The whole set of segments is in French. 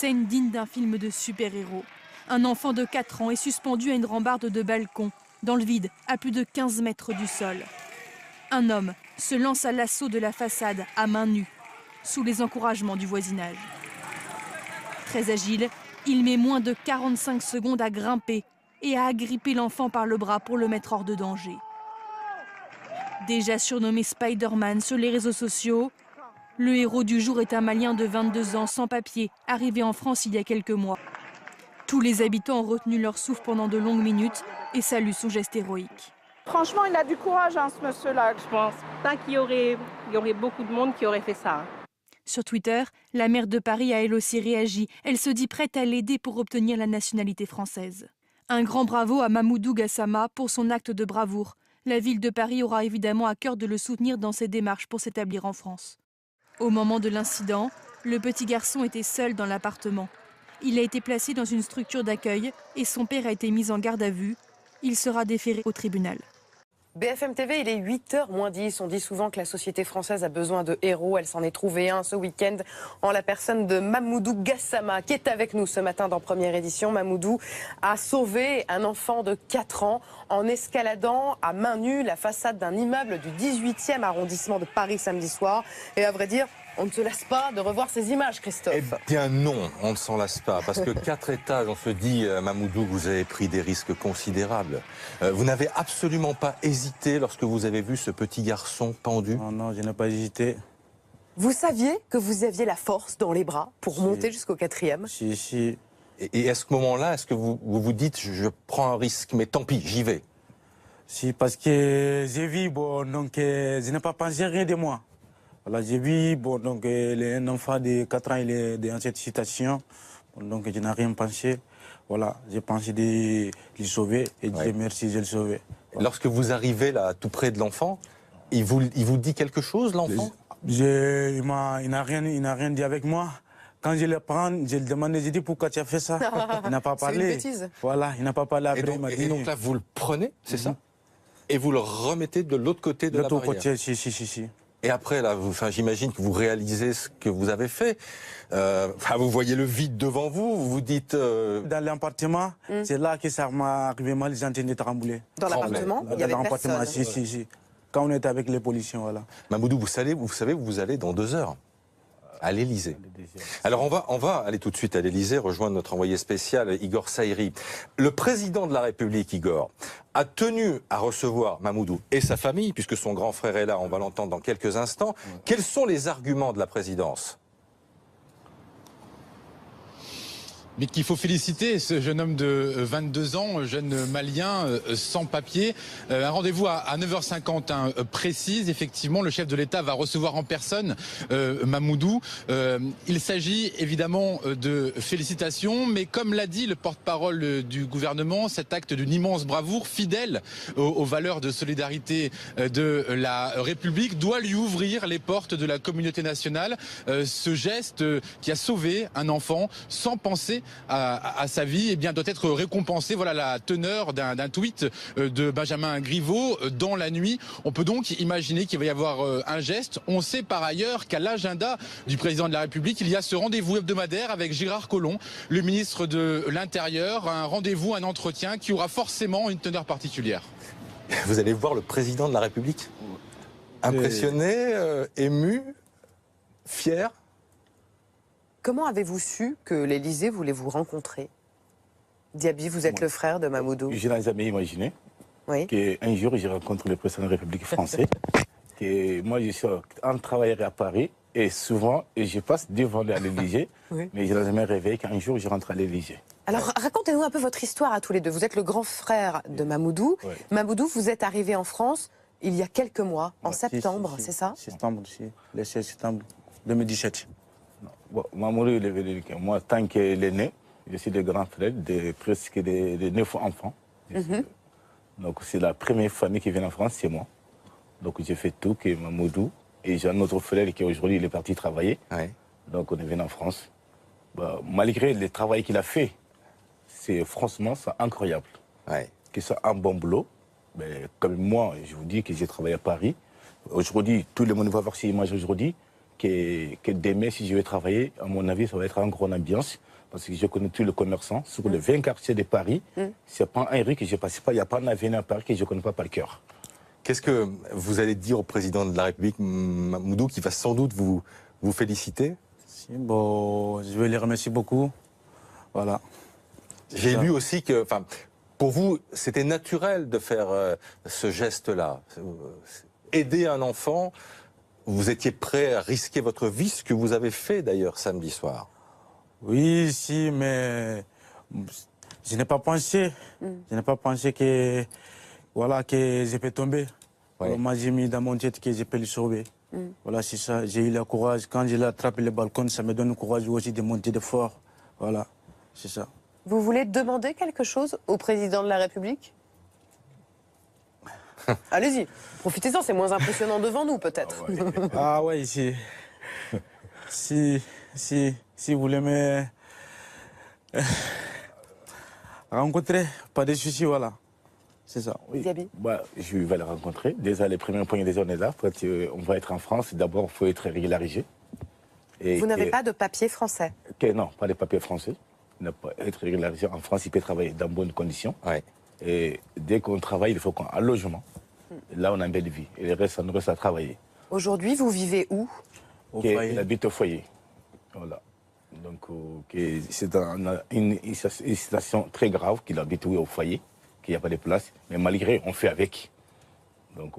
scène digne d'un film de super-héros. Un enfant de 4 ans est suspendu à une rambarde de balcon, dans le vide, à plus de 15 mètres du sol. Un homme se lance à l'assaut de la façade à main nue, sous les encouragements du voisinage. Très agile, il met moins de 45 secondes à grimper et à agripper l'enfant par le bras pour le mettre hors de danger. Déjà surnommé Spider-Man sur les réseaux sociaux, le héros du jour est un Malien de 22 ans sans papier, arrivé en France il y a quelques mois. Tous les habitants ont retenu leur souffle pendant de longues minutes et saluent son geste héroïque. Franchement, il a du courage, hein, ce monsieur-là. Je pense pas qu'il y aurait beaucoup de monde qui aurait fait ça. Sur Twitter, la maire de Paris a elle aussi réagi. Elle se dit prête à l'aider pour obtenir la nationalité française. Un grand bravo à Mamoudou Gassama pour son acte de bravoure. La ville de Paris aura évidemment à cœur de le soutenir dans ses démarches pour s'établir en France. Au moment de l'incident, le petit garçon était seul dans l'appartement. Il a été placé dans une structure d'accueil et son père a été mis en garde à vue. Il sera déféré au tribunal. BFM TV, il est 8h moins 10. On dit souvent que la société française a besoin de héros. Elle s'en est trouvée un ce week-end en la personne de Mamoudou Gassama, qui est avec nous ce matin dans Première Édition. Mamoudou a sauvé un enfant de 4 ans en escaladant à main nue la façade d'un immeuble du 18e arrondissement de Paris samedi soir. Et à vrai dire, on ne se lasse pas de revoir ces images, Christophe. Eh bien non, on ne s'en lasse pas. Parce que 4 étages, on se dit, Mamoudou, vous avez pris des risques considérables. Vous n'avez absolument pas hésité lorsque vous avez vu ce petit garçon pendu? Non, je n'ai pas hésité. Vous saviez que vous aviez la force dans les bras pour monter jusqu'au 4e? Si. Et à ce moment-là, est-ce que vous dites, je prends un risque, mais tant pis, j'y vais? Si, parce que j'ai vu, donc je n'ai pas pensé rien de moi. Voilà, j'ai vu, donc un enfant de 4 ans, il est dans cette situation. Donc je n'ai rien pensé. Voilà, j'ai pensé de le sauver et dire merci, je le sauvé. Voilà. Lorsque vous arrivez là, tout près de l'enfant, il vous dit quelque chose, l'enfant? Il n'a rien dit avec moi. Quand je le prends, je le demande, je dis pourquoi tu as fait ça? Il n'a pas parlé. C'est une bêtise. Voilà, il n'a pas parlé après. Et donc là, vous le prenez, c'est ça? Et vous le remettez de l'autre côté de la barrière? De l'autre côté, si. Et après, là, j'imagine que vous réalisez ce que vous avez fait. Vous voyez le vide devant vous, vous vous dites... Dans l'appartement, c'est là que ça m'est arrivé mal, j'ai entendu trembler. Dans l'appartement, il y avait personne? Si. Quand on était avec les policiers, voilà. Mamoudou, vous savez, vous allez dans 2 heures à l'Élysée. Alors on va aller tout de suite à l'Élysée, rejoindre notre envoyé spécial Igor Saïri. Le président de la République, Igor, a tenu à recevoir Mamoudou et sa famille, puisque son grand frère est là, on va l'entendre dans quelques instants. Quels sont les arguments de la présidence? Mais qu'il faut féliciter ce jeune homme de 22 ans, jeune malien sans papier. Un rendez-vous à 9h50 précise. Effectivement, le chef de l'État va recevoir en personne Mamoudou. Il s'agit évidemment de félicitations, mais comme l'a dit le porte-parole du gouvernement, cet acte d'une immense bravoure, fidèle aux valeurs de solidarité de la République, doit lui ouvrir les portes de la communauté nationale. Ce geste qui a sauvé un enfant sans penser à sa vie, eh bien, doit être récompensé. Voilà la teneur d'un tweet de Benjamin Griveaux dans la nuit. On peut donc imaginer qu'il va y avoir un geste. On sait par ailleurs qu'à l'agenda du président de la République, il y a ce rendez-vous hebdomadaire avec Gérard Collomb, le ministre de l'Intérieur. Un rendez-vous, un entretien qui aura forcément une teneur particulière. Vous allez voir le président de la République? Impressionné, ému, fier? Comment avez-vous su que l'Élysée voulait vous rencontrer? Diaby, vous êtes le frère de Mamoudou. Je n'ai jamais imaginé qu'un jour, je rencontre le président de la République française. Que moi, je suis un travailleur à Paris et souvent, je passe devant l'Élysée, mais je n'ai jamais rêvé qu'un jour, je rentre à l'Élysée. Alors, racontez-nous un peu votre histoire à tous les deux. Vous êtes le grand frère de Mamoudou. Mamoudou, vous êtes arrivé en France il y a quelques mois, en septembre, c'est ça? Le 16 septembre 2017. Mamoudou, il est venu. Moi, tant qu'il est né, je suis le grand frère de presque de 9 enfants. Donc, c'est la première famille qui vient en France, c'est moi. Donc, j'ai fait tout, que Mamoudou. Et j'ai un autre frère qui aujourd'hui il est parti travailler. Donc, on est venu en France. Malgré le travail qu'il a fait, franchement, c'est incroyable. Que c'est un bon boulot. Mais comme moi, je vous dis que j'ai travaillé à Paris. Aujourd'hui, tout le monde va voir ces images aujourd'hui. que demain, si je vais travailler, à mon avis, ça va être en grande ambiance. Parce que je connais tous les commerçants. Sur les 20 quartiers de Paris, c'est pas un rue que je ne passe pas. Il n'y a pas un avenue à Paris que je ne connais pas par cœur. Qu'est-ce que vous allez dire au président de la République, Mamoudou, qui va sans doute vous féliciter? Bon, je vais les remercier beaucoup. Voilà. J'ai lu aussi que, enfin, pour vous, c'était naturel de faire ce geste-là. Aider un enfant, vous étiez prêt à risquer votre vie, ce que vous avez fait d'ailleurs samedi soir. Oui, si, mais je n'ai pas pensé. Je n'ai pas pensé que, voilà, que je peux tomber. Ouais. Moi, j'ai mis dans mon tête que je peux le sauver. Voilà, c'est ça. J'ai eu le courage. Quand je l'ai attrapé le balcon, ça me donne le courage aussi de monter de fort. Voilà, c'est ça. Vous voulez demander quelque chose au président de la République? Allez-y, profitez-en, c'est moins impressionnant devant nous peut-être. Ah ouais, si vous voulez me rencontrer, pas de soucis, voilà. C'est ça. Oui. Gabi? Bah, je vais le rencontrer. Déjà, les premiers points des on est là. On va être en France. D'abord, il faut être régularisé. Et Vous n'avez pas de papier français? Non, pas de papier français. Il n'a pas être régularisé en France, il peut travailler dans de bonnes conditions. Ouais. Et dès qu'on travaille, il faut qu'on ait un logement. Là, on a une belle vie. Et le reste, ça nous reste à travailler. Aujourd'hui, vous vivez où? Il habite au foyer. Voilà. Donc, c'est une situation très grave qu'il habite au foyer, qu'il n'y a pas de place. Mais malgré, on fait avec. Donc,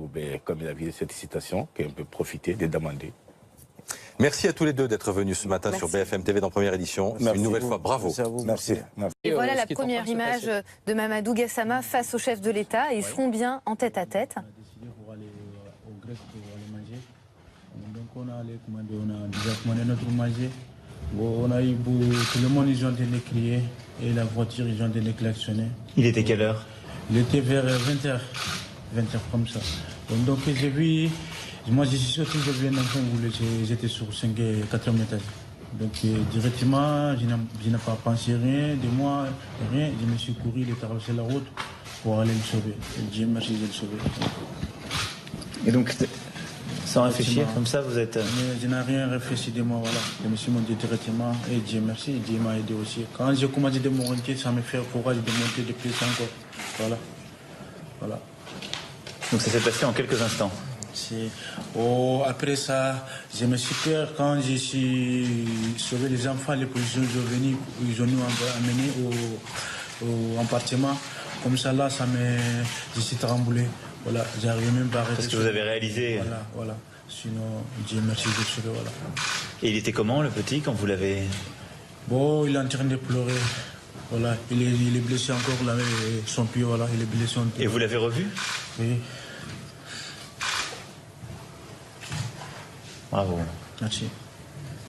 comme il a vu cette situation, qu'on peut profiter de demander. Merci à tous les deux d'être venus ce matin sur BFM TV dans Première Édition. Une nouvelle fois, bravo. Merci à vous. Merci. Et voilà la première image de Mamadou Gassama face au chef de l'État. Ils seront bien en tête à tête. On a décidé pour aller au grec pour aller manger. Donc on a allé commander, on a déjà commandé notre manger. Bon, on a eu tout le monde, ils ont donné crier et la voiture, ils ont donné klaxonner. Il était quelle heure? Il était vers 20h, 20h comme ça. Donc j'ai vu, moi je suis sorti, j'ai vu un enfant où j'étais sur 5 et 4e étage. Donc directement, je n'ai pas pensé rien de moi, rien. Je me suis couru, il a traversé la route pour aller le sauver. Et Dieu merci de le sauver. Et donc, sans réfléchir, comme ça, vous êtes... Mais je n'ai rien réfléchi de moi, voilà. Je me suis monté directement et Dieu merci, Dieu m'a aidé aussi. Quand j'ai commencé de monter, ça me fait courage de monter de plus encore. Voilà. Voilà. Donc ça s'est passé en quelques instants. Après ça, je me suis peur quand je suis sauvé les enfants, les policiers sont venus, ils ont nous amenés au appartement. Comme ça là, je suis tremblé. Voilà, j'arrive même pas à arrêter. Parce que vous avez réalisé. Voilà. Sinon, Dieu merci de sauver, voilà. Et il était comment le petit quand vous l'avez... Bon, il est en train de pleurer. Voilà, il est blessé encore là, son pied, voilà, il est blessé. Et vous l'avez revu? Oui. Bravo. Merci.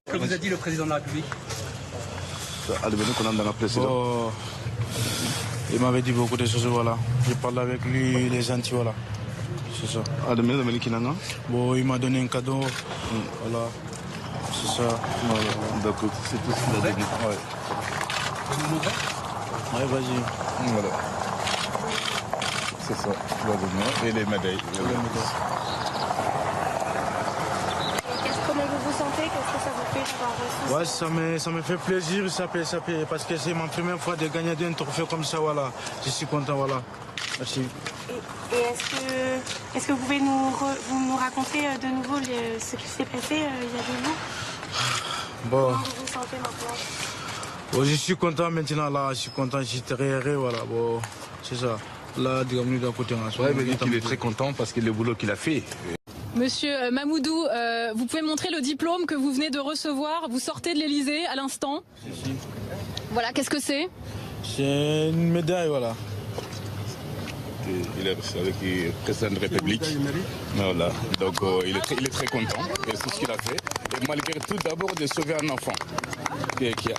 Que vous a dit le président de la République? Bon, il m'avait dit beaucoup de choses, voilà. J'ai parlé avec lui, il est gentil, voilà. C'est ça. Bon, il m'a donné un cadeau, voilà. C'est ça. Voilà. Donc, c'est tout ce qu'il a donné. Ouais. Vous nous montrez? Ouais, vas-y. Voilà. C'est ça. Tu vas donner. Et les médailles. Comment vous vous sentez? Qu'est-ce que ça vous fait? Ouais, ça me fait plaisir, parce que c'est ma première fois de gagner un trophée comme ça, voilà. Je suis content, voilà. Merci. Et est-ce que vous pouvez nous raconter de nouveau ce qui s'est passé il y a 2 jours? Bon. Comment vous vous sentez maintenant? Bon, je suis content maintenant, là. Je suis content, je suis très heureux, voilà. Bon, c'est ça. Là, digamos d'un côté. Ouais, mais il est très content parce que le boulot qu'il a fait. Monsieur Mamoudou, vous pouvez montrer le diplôme que vous venez de recevoir. Vous sortez de l'Elysée à l'instant. Voilà, qu'est-ce que c'est? C'est une médaille, voilà. Il est avec le président de la République. Voilà. Donc il est très content de tout ce qu'il a fait. Et malgré tout, d'abord de sauver un enfant.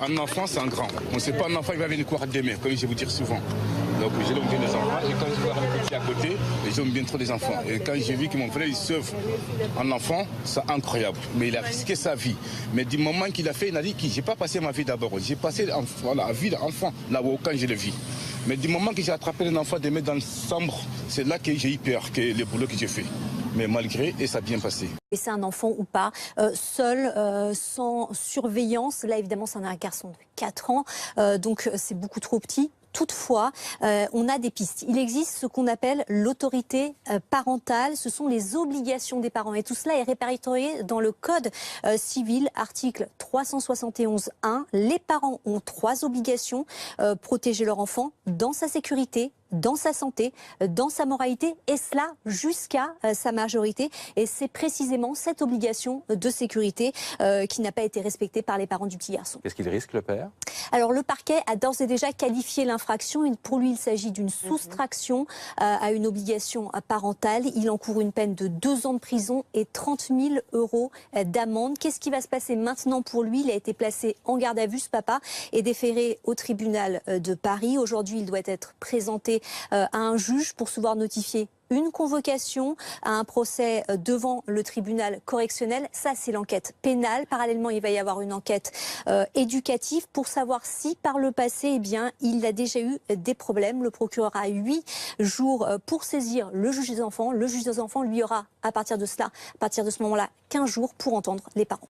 Un enfant, c'est un grand. On ne sait pas un enfant qui va venir courir demain, comme je vais vous dire souvent. Donc j'aime bien les enfants. Et quand je vois le petit à côté, j'aime bien trop les enfants. Et quand j'ai vu que mon frère il sauve un enfant, c'est incroyable. Mais il a risqué sa vie. Mais du moment qu'il a fait, il a dit que je n'ai pas passé ma vie d'abord. J'ai passé la vie d'enfant là-haut quand je le vis. Mais du moment que j'ai attrapé un enfant de mettre dans le chambre, c'est là que j'ai eu peur, que le boulot que j'ai fait. Mais malgré, et ça a bien passé. Et c'est un enfant ou pas, seul, sans surveillance. Là, évidemment, c'est un garçon de 4 ans, donc c'est beaucoup trop petit. Toutefois, on a des pistes. Il existe ce qu'on appelle l'autorité parentale. Ce sont les obligations des parents. Et tout cela est répertorié dans le Code civil, article 371.1. Les parents ont 3 obligations. Protéger leur enfant dans sa sécurité, dans sa santé, dans sa moralité, et cela jusqu'à sa majorité. Et c'est précisément cette obligation de sécurité qui n'a pas été respectée par les parents du petit garçon. Qu'est-ce qu'il risque, le père? Alors, le parquet a d'ores et déjà qualifié l'infraction. Pour lui, il s'agit d'une soustraction à une obligation parentale. Il encourt une peine de 2 ans de prison et 30 000 € d'amende. Qu'est-ce qui va se passer maintenant pour lui? Il a été placé en garde à vue, ce papa, et déféré au tribunal de Paris. Aujourd'hui, il doit être présenté à un juge pour se voir notifier une convocation à un procès devant le tribunal correctionnel. Ça, c'est l'enquête pénale. Parallèlement, il va y avoir une enquête éducative pour savoir si, par le passé, eh bien, il a déjà eu des problèmes. Le procureur a 8 jours pour saisir le juge des enfants. Le juge des enfants lui aura, à partir de ce moment-là, 15 jours pour entendre les parents.